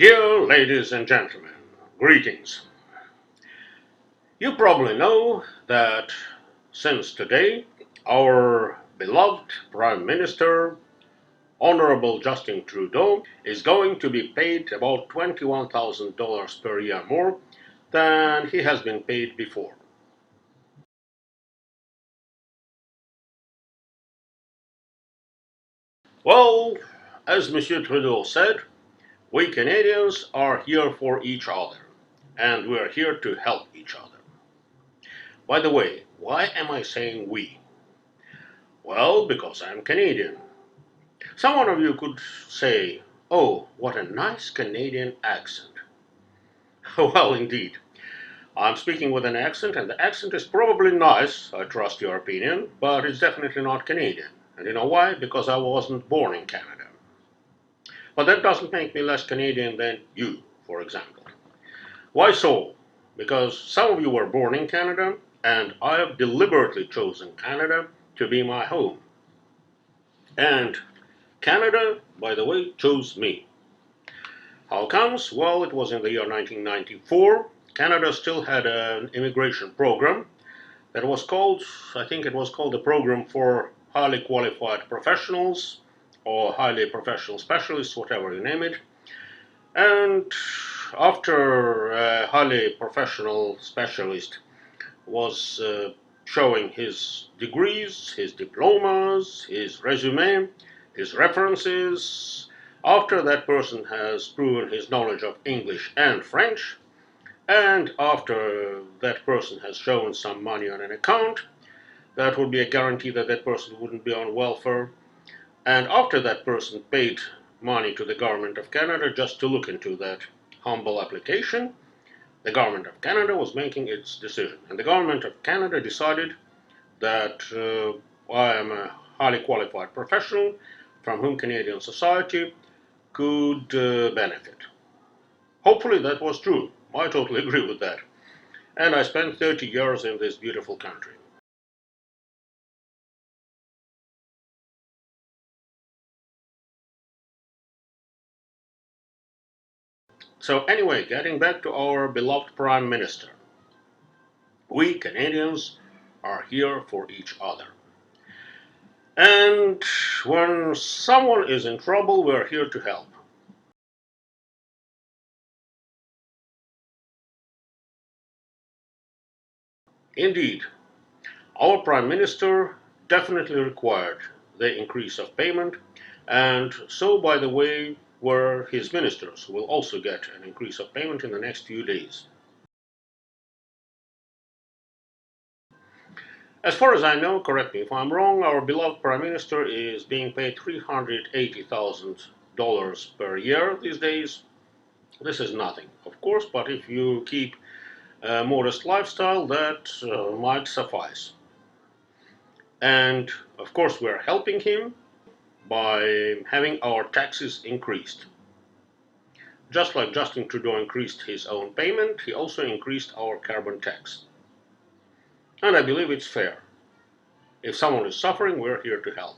Dear ladies and gentlemen, greetings. You probably know that since today, our beloved Prime Minister, Honorable Justin Trudeau, is going to be paid about $21,000 per year more than he has been paid before. Well, as Monsieur Trudeau said, we Canadians are here for each other, and we are here to help each other. By the way, why am I saying we? Well, because I'm Canadian. Some one of you could say, oh, what a nice Canadian accent. Well, indeed. I'm speaking with an accent, and the accent is probably nice, I trust your opinion, but it's definitely not Canadian. And you know why? Because I wasn't born in Canada. But that doesn't make me less Canadian than you, for example. Why so? Because some of you were born in Canada, and I have deliberately chosen Canada to be my home. And Canada, by the way, chose me. How comes? Well, it was in the year 1994. Canada still had an immigration program that was called, I think it was called the Program for Highly Qualified Professionals or Highly Professional Specialists, whatever you name it. And after a highly professional specialist was showing his degrees, his diplomas, his resume, his references, after that person has proven his knowledge of English and French, and after that person has shown some money on an account, that would be a guarantee that that person wouldn't be on welfare. And after that person paid money to the government of Canada just to look into that humble application, the government of Canada was making its decision. And the government of Canada decided that I am a highly qualified professional from whom Canadian society could benefit. Hopefully that was true. I totally agree with that. And I spent 30 years in this beautiful country. So anyway, getting back to our beloved Prime Minister. We Canadians are here for each other. And when someone is in trouble, we're here to help. Indeed, our Prime Minister definitely required the increase of payment, and so, by the way, were his ministers, who will also get an increase of payment in the next few days. As far as I know, correct me if I'm wrong, our beloved Prime Minister is being paid $380,000 per year these days. This is nothing, of course, but if you keep a modest lifestyle, that might suffice. And of course, we're helping him by having our taxes increased. Just like Justin Trudeau increased his own payment, he also increased our carbon tax. And I believe it's fair. If someone is suffering, we're here to help.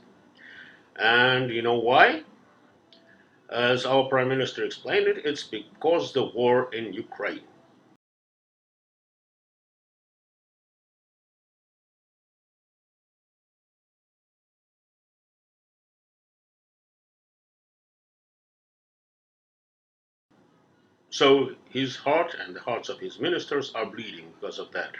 And you know why? As our Prime Minister explained it, it's because the war in Ukraine. So his heart and the hearts of his ministers are bleeding because of that.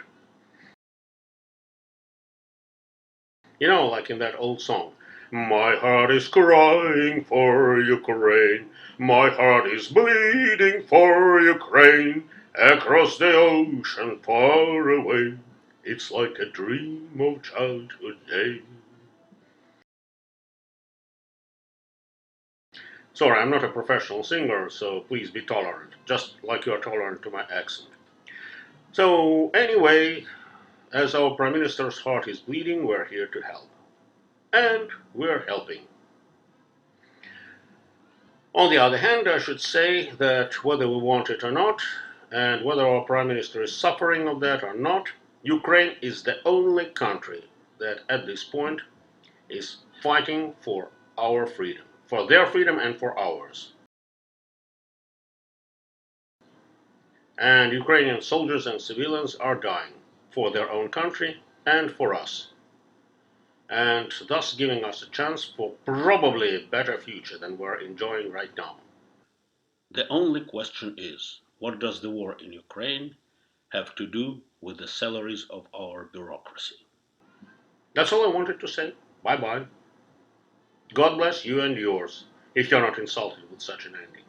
You know, like in that old song, my heart is crying for Ukraine, my heart is bleeding for Ukraine, across the ocean far away, it's like a dream of childhood day. Sorry, I'm not a professional singer, so please be tolerant, just like you're tolerant to my accent. So, anyway, as our Prime Minister's heart is bleeding, we're here to help. And we're helping. On the other hand, I should say that whether we want it or not, and whether our Prime Minister is suffering of that or not, Ukraine is the only country that at this point is fighting for our freedom, for their freedom and for ours. And Ukrainian soldiers and civilians are dying for their own country and for us, and thus giving us a chance for probably a better future than we're enjoying right now. The only question is, what does the war in Ukraine have to do with the salaries of our bureaucracy? That's all I wanted to say. Bye bye. God bless you and yours, if you're not insulted with such an ending.